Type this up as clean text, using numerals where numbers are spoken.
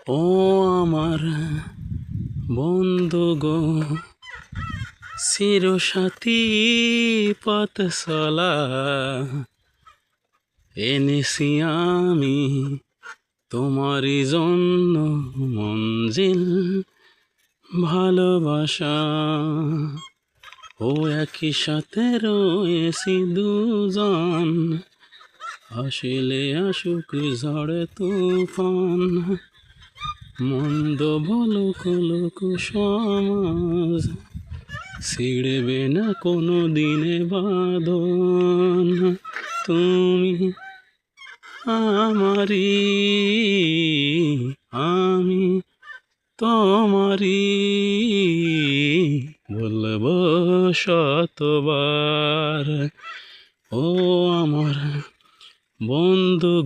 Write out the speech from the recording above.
ও আমার বন্ধু গো, চিরসাথী পথচলা এনেছি আমি তোমারই জন্য মঞ্জিল ভালোবাসা। ও একই সাথে রয়েছি দুজন, আসলে আসুক ঝড় তুফান। মন্দ বলুক লোক সমাজ, ছিড়বে না কোনো দিনে বাঁধন। তুমি আমারি, আমি তোমারি, বলবো শতবার। ও আমার বন্ধু।